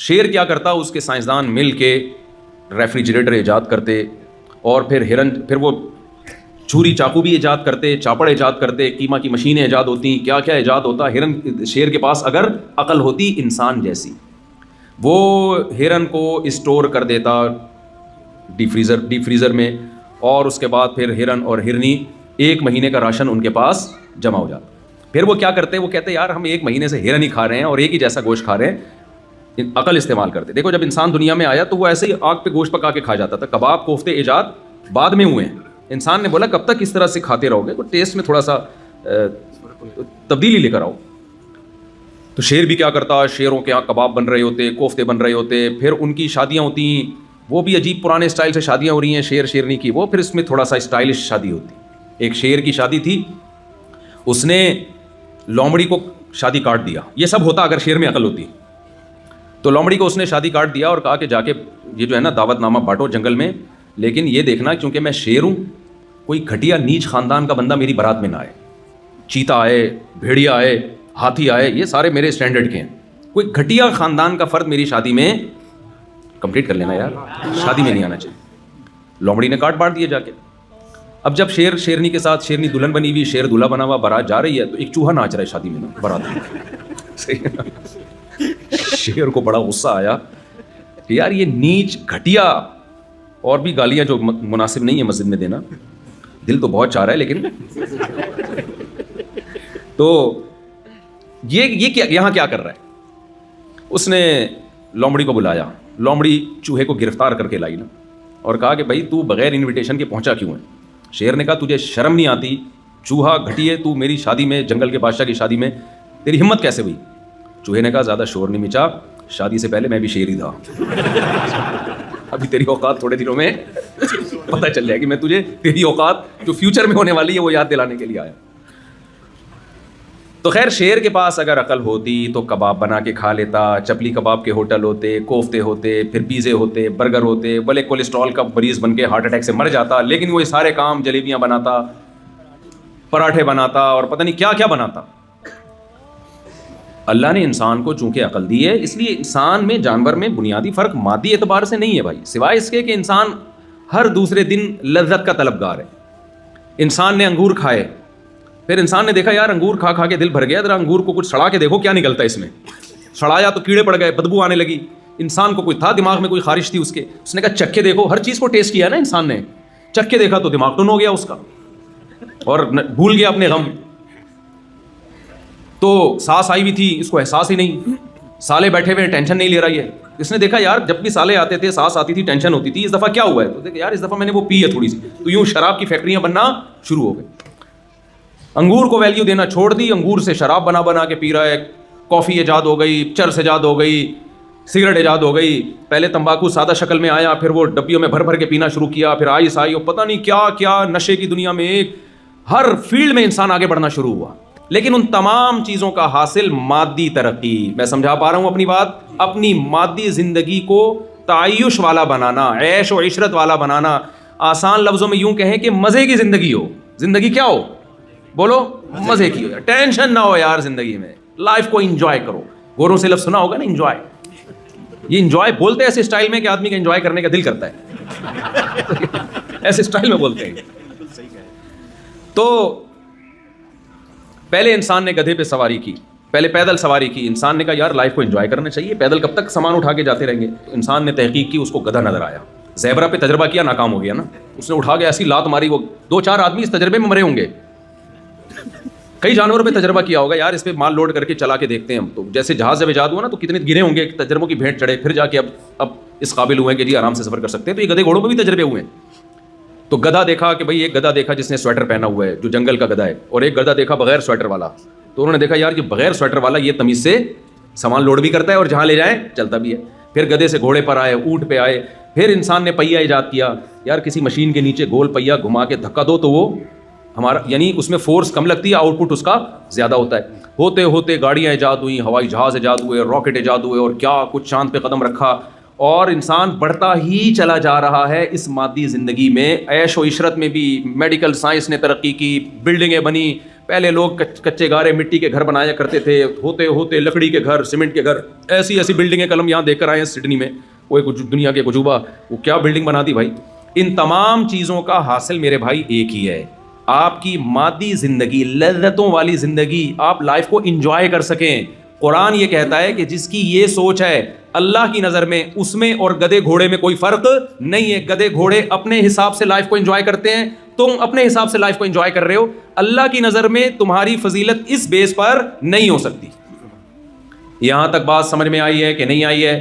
شیر کیا کرتا, اس کے سائنسدان مل کے ریفریجریٹر ایجاد کرتے, اور پھر وہ چھری چاقو بھی ایجاد کرتے, چاپڑ ایجاد کرتے, قیمہ کی مشینیں ایجاد ہوتی, کیا کیا ایجاد ہوتا. شیر کے پاس اگر عقل ہوتی انسان جیسی, وہ ہرن کو اسٹور کر دیتا ڈی فریزر میں, اور اس کے بعد پھر ہرن اور ہرنی 1 مہینے کا راشن ان کے پاس جمع ہو جاتا. پھر وہ کیا کرتے, وہ کہتے یار ہم 1 مہینے سے ہرن ہی کھا رہے ہیں اور ایک ہی جیسا گوشت کھا رہے ہیں, عقل استعمال کرتے. دیکھو جب انسان دنیا میں آیا تو وہ ایسے ہی آگ پہ گوشت پکا کے کھا جاتا تھا. کباب کوفتے ایجاد بعد میں ہوئے ہیں. انسان نے بولا کب تک اس طرح سے کھاتے رہو گے, تو ٹیسٹ میں تھوڑا سا تبدیلی لے کر آؤ. تو شیر بھی کیا کرتا, شیروں کے یہاں کباب بن رہے ہوتے, کوفتے بن رہے ہوتے, پھر ان کی شادیاں ہوتی, وہ بھی عجیب پرانے اسٹائل سے شادیاں ہو رہی ہیں شیر شیرنی کی, وہ پھر اس میں تھوڑا سا اسٹائلش شادی ہوتی. ایک شیر کی شادی تھی, اس نے لومڑی کو شادی کاٹ دیا. یہ سب ہوتا اگر شیر میں عقل ہوتی. تو لومڑی کو اس نے شادی کاٹ دیا اور کہا کہ جا کے یہ جو ہے نا دعوت نامہ بانٹو جنگل میں, لیکن یہ دیکھنا کیونکہ میں شیر ہوں, کوئی گھٹیا نیچ خاندان کا بندہ میری بارات میں نہ آئے. چیتا آئے, بھیڑیا آئے, ہاتھی آئے, یہ سارے میرے اسٹینڈرڈ کے ہیں. کوئی گھٹیا خاندان کا فرد میری شادی میں, کمپلیٹ کر لینا یار, شادی میں نہیں آنا چاہیے. لومڑی نے کاٹ بانٹ دیا جا کے. اب جب شیر شیرنی کے ساتھ, شیرنی دلہن بنی ہوئی, شیر دولہا بنا ہوا, بارات جا رہی ہے, تو ایک چوہا ناچ رہا ہے شادی میں نا بارات میں. شیر کو بڑا غصہ آیا کہ یار یہ نیچ گھٹیا, اور بھی گالیاں جو مناسب نہیں ہے مسجد میں دینا, دل تو بہت چاہ رہا ہے لیکن. تو یہ کیا یہاں کیا کر رہا ہے. اس نے لومڑی کو بلایا, لومڑی چوہے کو گرفتار کر کے لائی نا, اور کہا کہ بھائی تو بغیر انویٹیشن کے پہنچا کیوں ہے. شیر نے کہا تجھے شرم نہیں آتی, چوہا گھٹیے, تو میری شادی میں, جنگل کے بادشاہ کی شادی میں تیری ہمت کیسے ہوئی. چوہے نے کہا زیادہ شور نہیں مچا, شادی سے پہلے میں بھی شیر ہی تھا. ابھی تیری اوقات تھوڑے دنوں میں پتہ چل جائے گی, میں تجھے تیری اوقات جو فیوچر میں ہونے والی ہے وہ یاد دلانے کے لیے آیا. تو خیر شیر کے پاس اگر عقل ہوتی تو کباب بنا کے کھا لیتا, چپلی کباب کے ہوٹل ہوتے, کوفتے ہوتے, پھر پیزے ہوتے, برگر ہوتے, بھلے کولیسٹرول کا مریض بن کے ہارٹ اٹیک سے مر جاتا, لیکن وہ سارے کام, جلیبیاں بناتا, پراٹھے بناتا, اور پتہ نہیں کیا کیا بناتا. اللہ نے انسان کو چونکہ عقل دی ہے, اس لیے انسان میں جانور میں بنیادی فرق مادی اعتبار سے نہیں ہے بھائی, سوائے اس کے کہ انسان ہر دوسرے دن لذت کا طلبگار ہے. انسان نے انگور کھائے, پھر انسان نے دیکھا یار انگور کھا کھا کے دل بھر گیا, ذرا انگور کو کچھ سڑا کے دیکھو کیا نکلتا ہے اس میں. سڑایا تو کیڑے پڑ گئے, بدبو آنے لگی. انسان کو کوئی تھا دماغ میں کوئی خارش تھی اس نے کہا چکھ کے دیکھو. ہر چیز کو ٹیسٹ کیا نا انسان نے, چکھ کے دیکھا تو دماغ ٹن ہو گیا اس کا, اور بھول گیا اپنے غم. تو سانس آئی ہوئی تھی, اس کو احساس ہی نہیں. سالے بیٹھے ہوئے ٹینشن نہیں لے رہا ہے. اس نے دیکھا یار جب بھی سالے آتے تھے سانس آتی تھی, ٹینشن ہوتی تھی, اس دفعہ کیا ہوا ہے. تو دیکھا یار اس دفعہ میں نے وہ پی ہے تھوڑی سی, تو یوں شراب کی فیکٹریاں بننا شروع ہو گئی. انگور کو ویلیو دینا چھوڑ دی, انگور سے شراب بنا بنا کے پی رہا ہے. کافی ایجاد ہو گئی, چرس ایجاد ہو گئی, سگریٹ ایجاد ہو گئی. پہلے تمباکو سادہ شکل میں آیا, پھر وہ ڈبیوں میں بھر بھر کے پینا شروع کیا, پھر آئس آئی, اور پتہ نہیں کیا کیا نشے کی دنیا میں ایک ہر فیلڈ میں انسان آگے بڑھنا شروع ہوا. لیکن ان تمام چیزوں کا حاصل مادی ترقی. میں سمجھا پا رہا ہوں اپنی بات. اپنی مادی زندگی کو تعیش والا بنانا, عیش و عشرت والا بنانا. آسان لفظوں میں یوں کہیں کہ مزے کی زندگی ہو. زندگی کیا ہو بولو, مزے کی ہو, ٹینشن نہ ہو یار زندگی میں, لائف کو انجوائے کرو. گوروں سے لفظ سنا ہوگا نا انجوائے. یہ انجوائے بولتے ہیں ایسے اسٹائل میں کہ آدمی کا انجوائے کرنے کا دل کرتا ہے. ایسے اسٹائل میں بولتے ہیں. تو پہلے انسان نے گدھے پہ سواری کی, پہلے پیدل سواری کی. انسان نے کہا یار لائف کو انجوائے کرنا چاہیے, پیدل کب تک سامان اٹھا کے جاتے رہیں گے. انسان نے تحقیق کی, اس کو گدھا نظر آیا. زیبرا پہ تجربہ کیا, ناکام ہو گیا نا. اس نے اٹھا کے ایسی لات ماری, وہ 2-4 آدمی اس تجربے میں مرے ہوں گے. کئی جانوروں پہ تجربہ کیا ہوگا یار اس پہ مال لوڈ کر کے چلا کے دیکھتے ہیں ہم. تو جیسے جہاز جب ایجاد ہوا نا تو کتنے گرے ہوں گے, تجربوں کی بھیٹ چڑھے, پھر جا کے اب اس قابل ہوئے کہ جی آرام سے سفر کر سکتے ہیں. تو یہ گدھے گھوڑوں پہ بھی تجربے ہوئے ہیں. تو گدھا دیکھا کہ بھائی ایک گدھا دیکھا جس نے سویٹر پہنا ہوا ہے, جو جنگل کا گدھا ہے, اور ایک گدھا دیکھا بغیر سویٹر والا. تو انہوں نے دیکھا یار کہ بغیر سویٹر والا یہ تمیز سے سامان لوڈ بھی کرتا ہے اور جہاں لے جائیں چلتا بھی ہے. پھر گدھے سے گھوڑے پر آئے, اونٹ پہ آئے. پھر انسان نے پہیا ایجاد کیا. یار کسی مشین کے نیچے گول پہیا گھما کے دھکا دو تو وہ ہمارا, یعنی اس میں فورس کم لگتی ہے, آؤٹ پٹ اس کا زیادہ ہوتا ہے. ہوتے ہوتے گاڑیاں ایجاد ہوئیں, ہوائی جہاز ایجاد ہوئے, راکٹ ایجاد ہوئے, اور کیا کچھ چاند پہ قدم رکھا. اور انسان بڑھتا ہی چلا جا رہا ہے اس مادی زندگی میں. عیش و عشرت میں بھی میڈیکل سائنس نے ترقی کی, بلڈنگیں بنی. پہلے لوگ کچے گارے مٹی کے گھر بنایا کرتے تھے, ہوتے ہوتے لکڑی کے گھر, سیمنٹ کے گھر, ایسی ایسی بلڈنگیں کل ہم یہاں دیکھ کر آئے ہیں سڈنی میں, وہ ایک دنیا کے عجوبہ, وہ کیا بلڈنگ بنا دی بھائی. ان تمام چیزوں کا حاصل میرے بھائی ایک ہی ہے, آپ کی مادی زندگی, لذتوں والی زندگی, آپ لائف کو انجوائے کر سکیں. قرآن یہ کہتا ہے کہ جس کی یہ سوچ ہے اللہ کی نظر میں اس میں اور گدھے گھوڑے میں کوئی فرق نہیں ہے. گدھے گھوڑے اپنے حساب سے لائف کو انجوائے کرتے ہیں, تم اپنے حساب سے لائف کو انجوائے کر رہے ہو. اللہ کی نظر میں تمہاری فضیلت اس بیس پر نہیں ہو سکتی. یہاں تک بات سمجھ میں آئی ہے کہ نہیں آئی ہے؟